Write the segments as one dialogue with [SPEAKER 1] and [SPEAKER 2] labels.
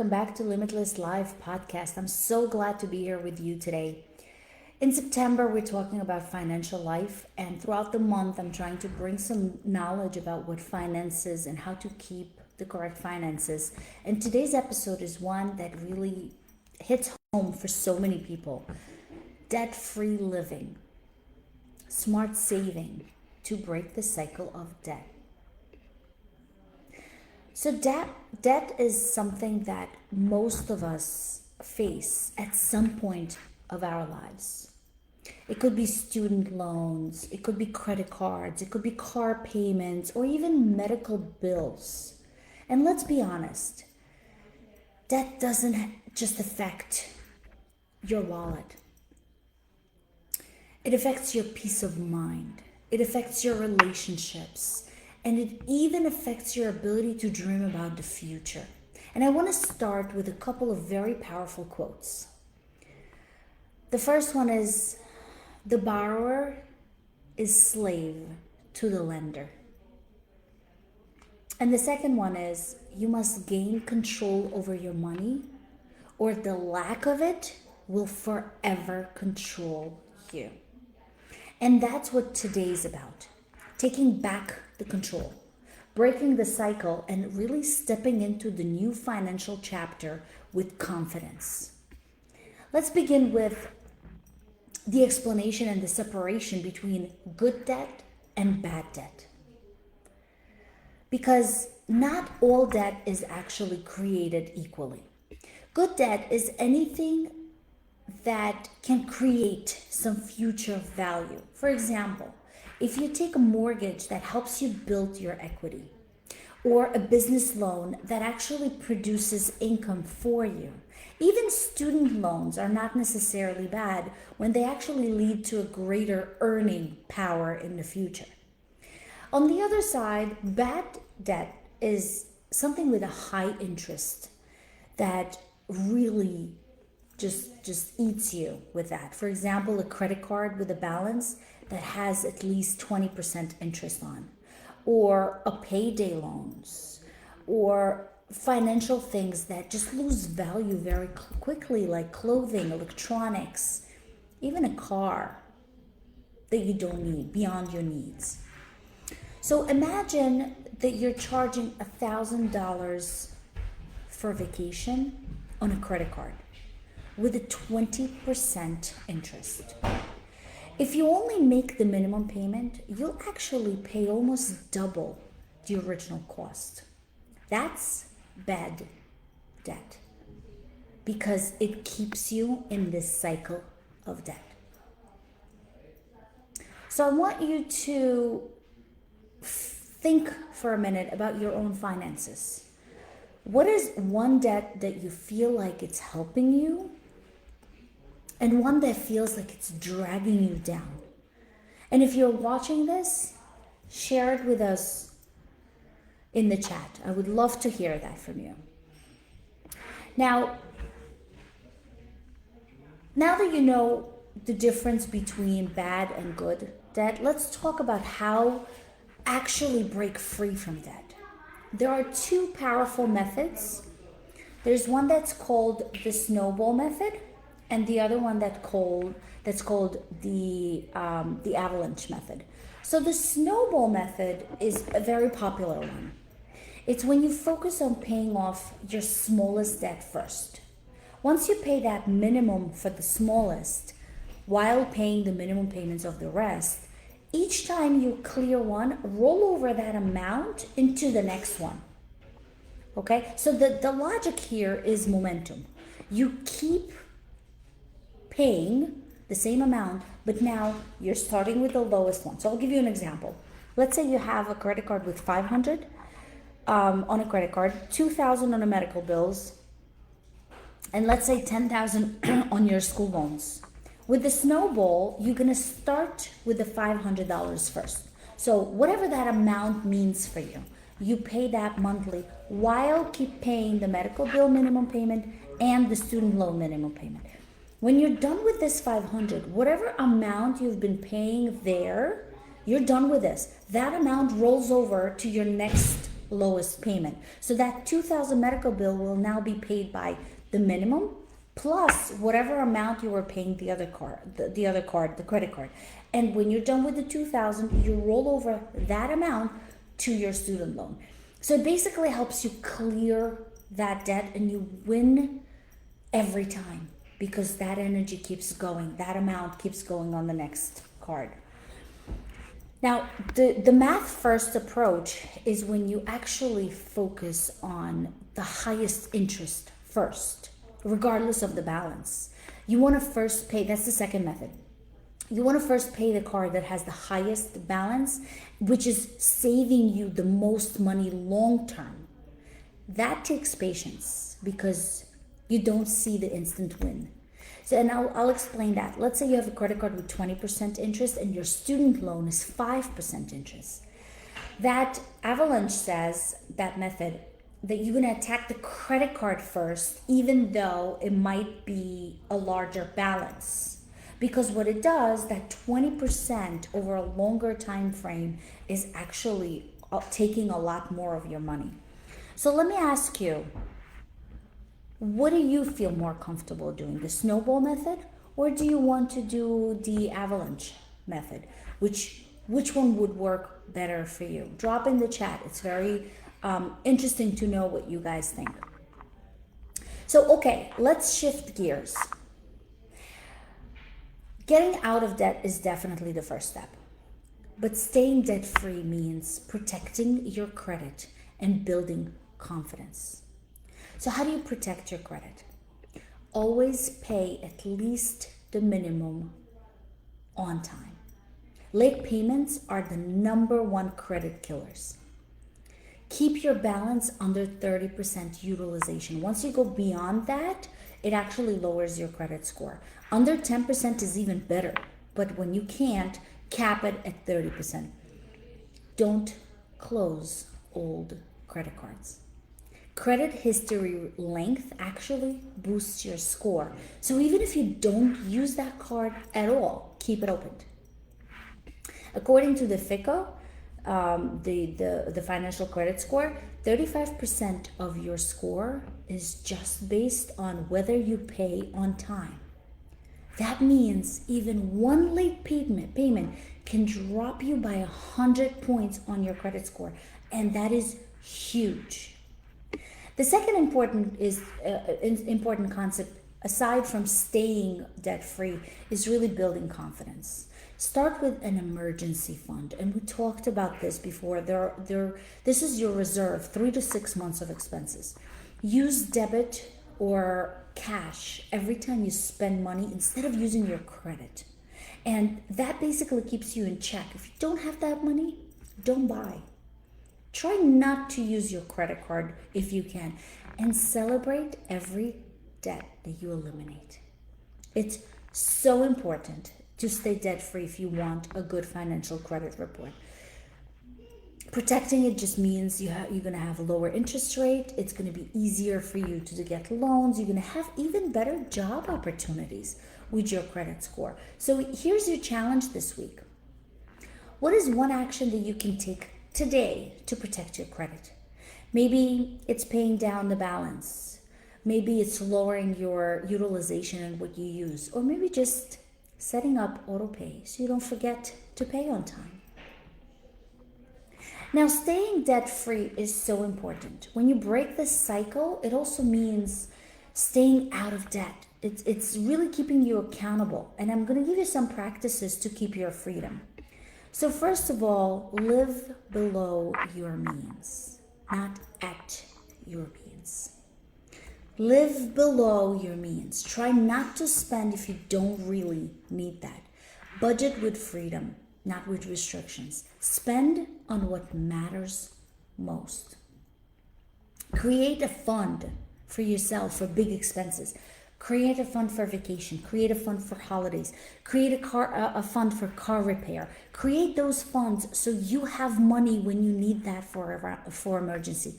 [SPEAKER 1] welcome back to Limitless Live podcast. I'm so glad to be here with you today. In September, we're talking about financial life, and throughout the month, I'm trying to bring some knowledge about what finance is and how to keep the correct finances. And today's episode is one that really hits home for so many people. Debt-free living, smart saving to break the cycle of debt. So debt is something that most of us face at some point of our lives. It could be student loans, it could be credit cards, it could be car payments, or even medical bills. And let's be honest, debt doesn't just affect your wallet. It affects your peace of mind. It affects your relationships. And it even affects your ability to dream about the future. And I want to start with a couple of very powerful quotes. The first one is, "The borrower is slave to the lender." And the second one is, "You must gain control over your money, or the lack of it will forever control you." And that's what today's about. Taking back the control, breaking the cycle, and really stepping into the new financial chapter with confidence. Let's begin with the explanation and the separation between good debt and bad debt. Because not all debt is actually created equally. Good debt is anything that can create some future value. For example, if you take a mortgage that helps you build your equity, or a business loan that actually produces income for you. Even student loans are not necessarily bad when they actually lead to a greater earning power in the future. On the other side, bad debt is something with a high interest that really just eats you with that. For example, a credit card with a balance that has at least 20% interest on, or a payday loans, or financial things that just lose value very quickly, like clothing, electronics, even a car that you don't need, beyond your needs. So imagine that you're charging $1,000 for vacation on a credit card with a 20% interest. If you only make the minimum payment, you'll actually pay almost double the original cost. That's bad debt because it keeps you in this cycle of debt. So I want you to think for a minute about your own finances. What is one debt that you feel like it's helping you, and one that feels like it's dragging you down? And if you're watching this, share it with us in the chat. I would love to hear that from you. Now that you know the difference between bad and good debt, let's talk about how actually break free from debt. There are two powerful methods. There's one that's called the Snowball method, and the other one that's called the Avalanche method. So the Snowball method is a very popular one. It's when you focus on paying off your smallest debt first. Once you pay that minimum for the smallest, while paying the minimum payments of the rest, each time you clear one, roll over that amount into the next one. Okay? So the logic here is momentum. You keep paying the same amount, but now you're starting with the lowest one. So I'll give you an example. Let's say you have a credit card with $500 on a credit card, $2,000 on the medical bills, and let's say $10,000 on your school loans. With the Snowball, you're gonna start with the $500 first. So whatever that amount means for you, you pay that monthly while keep paying the medical bill minimum payment and the student loan minimum payment. When you're done with this $500, whatever amount you've been paying there, you're done with this. That amount rolls over to your next lowest payment. So that 2,000 medical bill will now be paid by the minimum plus whatever amount you were paying the other card, the credit card. And when you're done with the 2,000, you roll over that amount to your student loan. So it basically helps you clear that debt, and you win every time because that energy keeps going, that amount keeps going on the next card. Now, the math first approach is when you actually focus on the highest interest first, regardless of the balance. You want to first pay, that's the second method. You want to first pay the card that has the highest balance, which is saving you the most money long term. That takes patience because you don't see the instant win. So, and I'll explain that. Let's say you have a credit card with 20% interest and your student loan is 5% interest. That Avalanche says, that method, that you're going to attack the credit card first, even though it might be a larger balance. Because what it does, that 20% over a longer time frame is actually taking a lot more of your money. So let me ask you, what do you feel more comfortable doing, the Snowball method, or do you want to do the Avalanche method? Which one would work better for you? Drop in the chat. It's very interesting to know what you guys think. So, okay, let's shift gears. Getting out of debt is definitely the first step, but staying debt-free means protecting your credit and building confidence. So how do you protect your credit? Always pay at least the minimum on time. Late payments are the #1 credit killers. Keep your balance under 30% utilization. Once you go beyond that, it actually lowers your credit score. Under 10% is even better, but when you can't, cap it at 30%. Don't close old credit cards. Credit history length actually boosts your score. So even if you don't use that card at all, keep it open. According to the FICO, the financial credit score, 35% of your score is just based on whether you pay on time. That means even one late payment can drop you by 100 points on your credit score, and that is huge. The second important concept, aside from staying debt-free, is really building confidence. Start with an emergency fund, and we talked about this before. This is your reserve, 3 to 6 months of expenses. Use debit or cash every time you spend money instead of using your credit. And that basically keeps you in check. If you don't have that money, don't buy. Try not to use your credit card if you can, and celebrate every debt that you eliminate. It's so important to stay debt-free if you want a good financial credit report. Protecting it just means you're going to have a lower interest rate. It's going to be easier for you to get loans. You're going to have even better job opportunities with your credit score. So here's your challenge this week. What is one action that you can take today to protect your credit? Maybe it's paying down the balance. Maybe it's lowering your utilization and what you use. Or maybe just setting up auto pay so you don't forget to pay on time. Now, staying debt-free is so important. When you break this cycle, it also means staying out of debt. It's really keeping you accountable. And I'm going to give you some practices to keep your freedom. So first of all, live below your means, not at your means. Live below your means. Try not to spend if you don't really need that. Budget with freedom, not with restrictions. Spend on what matters most. Create a fund for yourself for big expenses. Create a fund for vacation. Create a fund for holidays. Create a fund for car repair. Create those funds so you have money when you need that for emergency.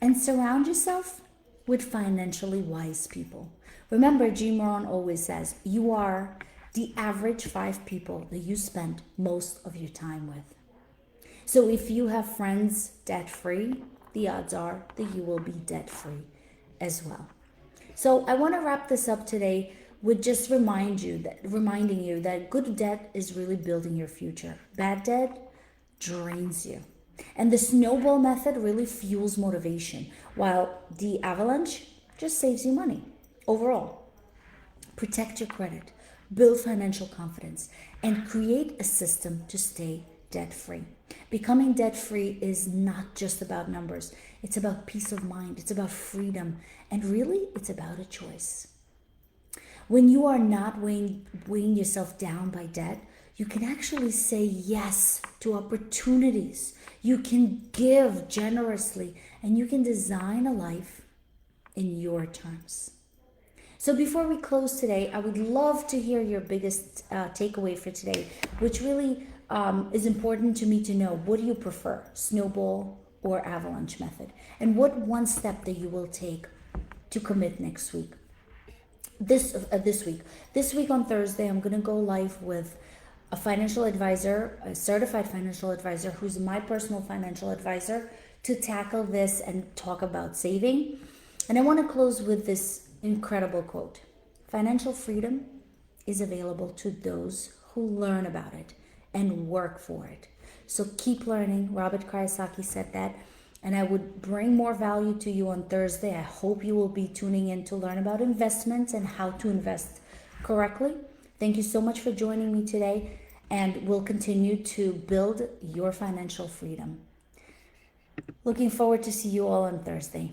[SPEAKER 1] And surround yourself with financially wise people. Remember, Jim Rohn always says, you are the average 5 people that you spend most of your time with. So if you have friends debt-free, the odds are that you will be debt free as well. So I want to wrap this up today with just reminding you that good debt is really building your future. Bad debt drains you. And the snowball method really fuels motivation, while the avalanche just saves you money overall. Protect your credit, build financial confidence, and create a system to stay debt free. Becoming debt free is not just about numbers, it's about peace of mind, it's about freedom, and really, it's about a choice. When you are not weighing yourself down by debt, you can actually say yes to opportunities. You can give generously, and you can design a life in your terms. So before we close today, I would love to hear your biggest takeaway for today, which really is important to me to know. What do you prefer, snowball or avalanche method? And what one step that you will take to commit next week? This week on Thursday, I'm going to go live with a financial advisor, a certified financial advisor, who's my personal financial advisor, to tackle this and talk about saving. And I want to close with this incredible quote: financial freedom is available to those who learn about it and work for it. So keep learning. Robert Kiyosaki said that. And I would bring more value to you on Thursday. I hope you will be tuning in to learn about investments and how to invest correctly. Thank you so much for joining me today, and we'll continue to build your financial freedom. Looking forward to see you all on Thursday.